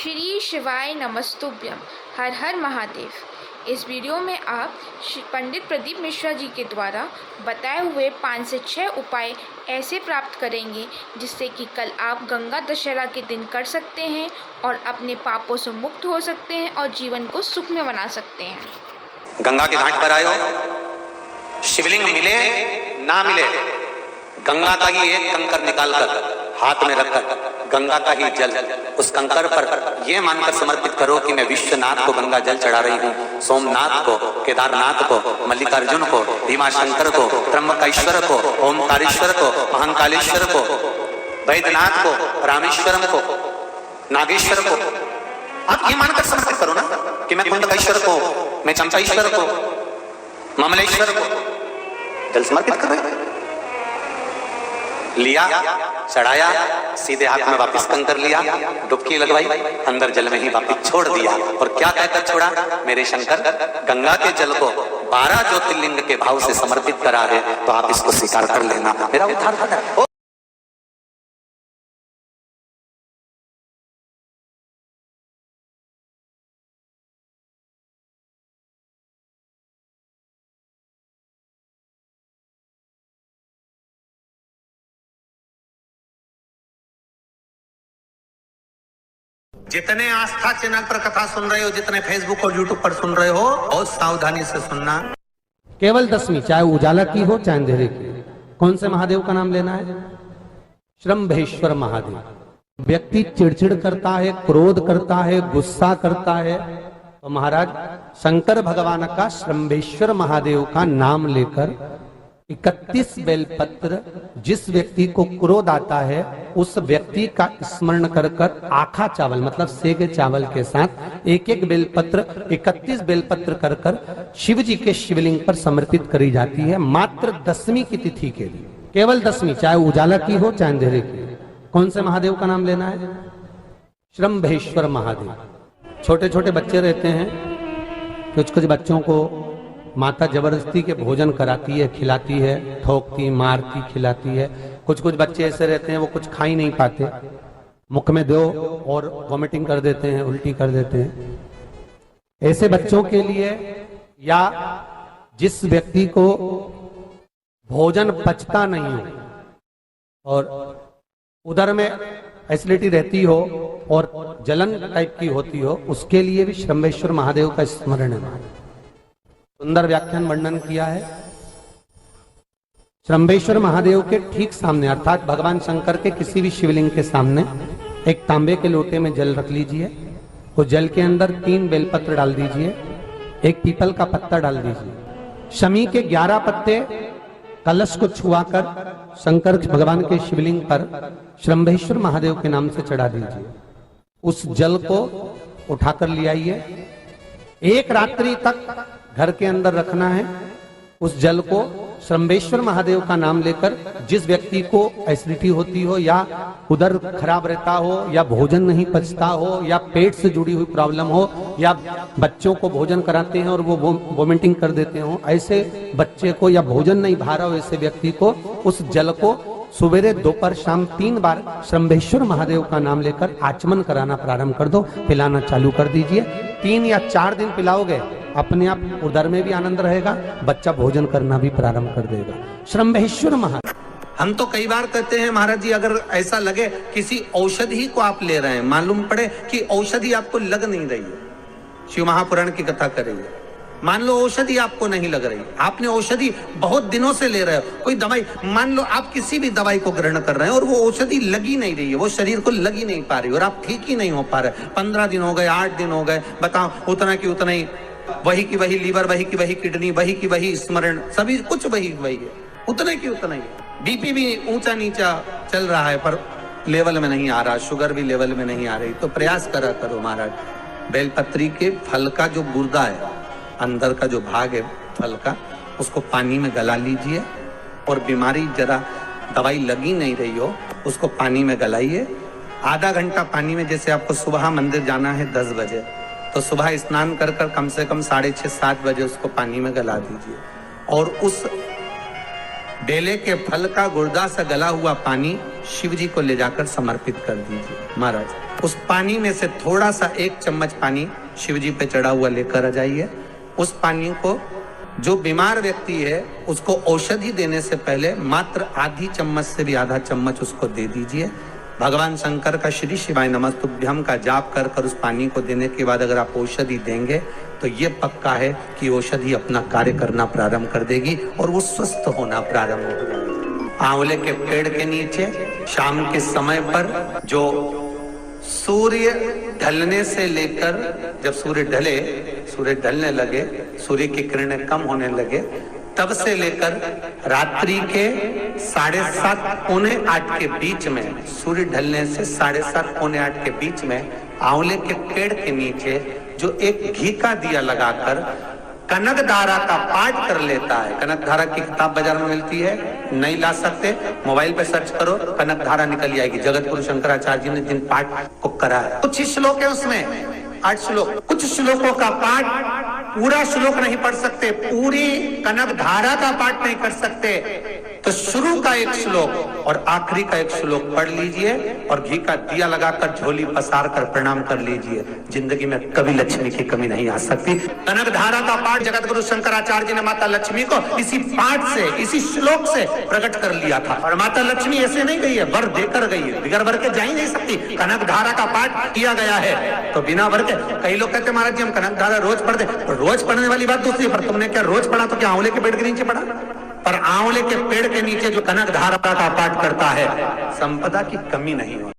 श्री शिवाय नमस्तुभ्यम। हर हर महादेव। इस वीडियो में आप पंडित प्रदीप मिश्रा जी के द्वारा बताए हुए 5 से 6 उपाय ऐसे प्राप्त करेंगे जिससे कि कल आप गंगा दशहरा के दिन कर सकते हैं और अपने पापों से मुक्त हो सकते हैं और जीवन को सुखमय बना सकते हैं। गंगा के घाट पर आयो, शिवलिंग मिले ना मिले, गंगा का ही एक कंकर निकालकर हाथ में रखकर गंगा का ही जल उस कंकर पर यह मानकर समर्पित करो कि मैं विश्वनाथ को गंगा जल चढ़ा रही हूँ, सोमनाथ को, केदारनाथ को, मल्लिकार्जुन को, भीमाशंकर को, त्र्यंबकेश्वर को, ओमकारेश्वर को, महाकालेश्वर को, वैद्यनाथ को, रामेश्वरम को, नागेश्वर को। आप ये मानकर समर्पित करो ना कि मैं कुंडकेश्वर को, मैं चंपेश्वर को, ममलेश्वर को जल समर्पित कर रहे। लिया, चढ़ाया, सीधे हाथ में वापस कंकर लिया, डुबकी लगवाई, अंदर जल में ही वापस छोड़ दिया। और क्या कहकर छोड़ा? मेरे शंकर गंगा के जल को 12 ज्योतिर्लिंग के भाव से समर्पित करा है, तो आप इसको स्वीकार कर लेना, मेरा उद्धार कर दे। जितने आस्था चैनल पर कथा सुन रहे हो, जितने फेसबुक और यूट्यूब पर सुन रहे हो, बहुत सावधानी से सुनना। केवल दशमी, चाहे उजाला की हो चाहे अंधेरे की। कौन से महादेव का नाम लेना है? श्रम्भेश्वर महादेव। व्यक्ति चिड़चिड़ करता है, क्रोध करता है, गुस्सा करता है, तो महाराज शंकर भगवान का श्रम्भेश्वर महादेव का नाम लेकर 31 बेलपत्र, जिस व्यक्ति को क्रोध आता है उस व्यक्ति का स्मरण कर कर आखा चावल मतलब सेगे चावल के साथ एक एक बेलपत्र 31 बेलपत्र कर कर शिव जी के शिवलिंग पर समर्पित करी जाती है, मात्र दशमी की तिथि के लिए। केवल दशमी, चाहे उजाला की हो चाहे अंधेरे की। कौन से महादेव का नाम लेना है? श्रम्भेश्वर महादेव। छोटे छोटे बच्चे रहते हैं, कुछ कुछ बच्चों को माता जबरदस्ती के भोजन कराती है, खिलाती है, ठोकती, मारती, खिलाती है। कुछ कुछ बच्चे ऐसे रहते हैं वो कुछ खा ही नहीं पाते, मुख में दो और वॉमिटिंग कर देते हैं, उल्टी कर देते हैं। ऐसे बच्चों के लिए या जिस व्यक्ति को भोजन पचता नहीं हो और उदर में एसिडिटी रहती हो और जलन टाइप की होती हो, उसके लिए भी श्रम्भेश्वर महादेव का स्मरण है। सुंदर व्याख्यान वर्णन किया है। श्रम्भेश्वर महादेव के ठीक सामने अर्थात भगवान शंकर के किसी भी शिवलिंग के सामने एक तांबे के लोटे में जल रख लीजिए। उस जल के अंदर 3 बेलपत्र डाल दीजिए, एक पीपल का पत्ता डाल दीजिए, शमी के 11 पत्ते कलश को छुआकर शंकर भगवान के शिवलिंग पर श्रम्भेश्वर महादेव के नाम से चढ़ा दीजिए। उस जल को उठाकर ले आइए, एक रात्रि तक घर के अंदर रखना है। उस जल को श्रम्भेश्वर महादेव का नाम लेकर जिस व्यक्ति को एसिडिटी होती हो या उदर खराब रहता हो या भोजन नहीं पचता हो या पेट से जुड़ी हुई प्रॉब्लम हो या बच्चों को भोजन कराते हैं और वो वोमिटिंग कर देते हो, ऐसे बच्चे को या भोजन नहीं भा रहा हो ऐसे व्यक्ति को उस जल को सुबेरे दोपहर शाम 3 बार श्रम्भेश्वर महादेव का नाम लेकर आचमन कराना प्रारंभ कर दो, पिलाना चालू कर दीजिए। 3 या 4 दिन पिलाओगे, अपने आप उदर में भी आनंद रहेगा, बच्चा भोजन करना भी प्रारंभ कर देगा। श्रम्भेश्वर महादेव। हम तो कई बार कहते हैं महाराज जी, अगर ऐसा लगे किसी औषधि को आप ले रहे हैं, मालूम पड़े कि औषधि आपको लग नहीं रही है, शिव महापुराण की कथा कर रही है, मान लो औषधि आपको नहीं लग रही, आपने औषधि बहुत दिनों से ले रहे हो, कोई दवाई, मान लो आप किसी भी दवाई को ग्रहण कर रहे हैं और वो औषधि लगी नहीं रही है, वो शरीर को लगी नहीं पा रही और आप ठीक ही नहीं हो पा रहे, 15 दिन हो गए, 8 दिन हो गए, बताओ, उतना की उतना ही, वही की वही लीवर, वही की वही किडनी, वही की वही स्मरण, सभी कुछ वही वही है, उतने की उतना ही। बीपी भी ऊंचा नीचा चल रहा है पर लेवल में नहीं आ रहा, शुगर भी लेवल में नहीं आ रही, तो प्रयास करा करो महाराज। बेलपत्री के फल का जो गुर्दा है, अंदर का जो भाग है फल का, उसको पानी में गला लीजिए और बीमारी जरा दवाई लगी नहीं रही हो उसको पानी में गलाइए। आधा घंटा पानी में, जैसे आपको सुबह मंदिर जाना है 10 बजे, तो सुबह स्नान कर कर कम से कम 6:30-7 बजे उसको पानी में गला दीजिए और उस बेले के फल का गुर्दा से गला हुआ पानी शिव जी को ले जाकर समर्पित कर दीजिए। महाराज उस पानी में से थोड़ा सा 1 चम्मच पानी शिव जी पे चढ़ा हुआ लेकर आ जाइए। उस पानी को जो बीमार व्यक्ति है उसको औषधि देने से पहले मात्र आधी चम्मच से भी आधा चम्मच उसको दे दीजिए। भगवान शंकर का श्री शिवाय नमस्तुभ्यम का जाप कर कर उस पानी को देने के बाद अगर आप औषधि देंगे तो ये पक्का है कि औषधि अपना कार्य करना प्रारंभ कर देगी और वो स्वस्थ होना प्रारंभ हो जाएगी। आंवले के पेड़ के नीचे शाम के समय पर जो सूर्य ढलने से लेकर जब सूर्य ढलने लगे, सूर्य की किरणें कम होने लगे, तब से लेकर रात्रि के 7:30 पौने 8 के बीच में, सूर्य ढलने से 7:30 पौने 8 के बीच में आंवले के पेड़ के नीचे जो एक घी का दिया लगाकर कनक धारा का पाठ कर लेता है। कनक धारा की किताब बाजार में मिलती है, नहीं ला सकते मोबाइल पे सर्च करो, कनक धारा निकल आएगी। जगत गुरु शंकराचार्य जी ने जिन पाठ को करा है, कुछ श्लोक है उसमें 8 श्लोक, कुछ श्लोकों का पाठ पूरा श्लोक नहीं पढ़ सकते, पूरी कनक धारा का पाठ नहीं कर सकते, तो शुरू का 1 श्लोक और आखिरी का 1 श्लोक पढ़ लीजिए और घी का दिया लगाकर झोली पसार कर प्रणाम कर लीजिए। जिंदगी में कभी लक्ष्मी की कमी नहीं आ सकती। कनक धारा का पाठ जगत गुरु शंकराचार्य जी ने माता लक्ष्मी को इसी पाठ से, इसी श्लोक से प्रकट कर लिया था। और माता लक्ष्मी ऐसे नहीं गई है, वर देकर गई है, बिगर वर के जा ही नहीं सकती। कनक धारा का पाठ किया गया है तो बिना वर के। कई लोग कहते महाराज जी हम कनक धारा रोज पढ़ते, रोज पढ़ने वाली बात दूसरी, पर तुमने क्या रोज पढ़ा तो क्या आंवले के पेड़ के नीचे पढ़ा? पर आंवले के पेड़ के नीचे जो कनक धारा का पाठ करता है, संपदा की कमी नहीं होती।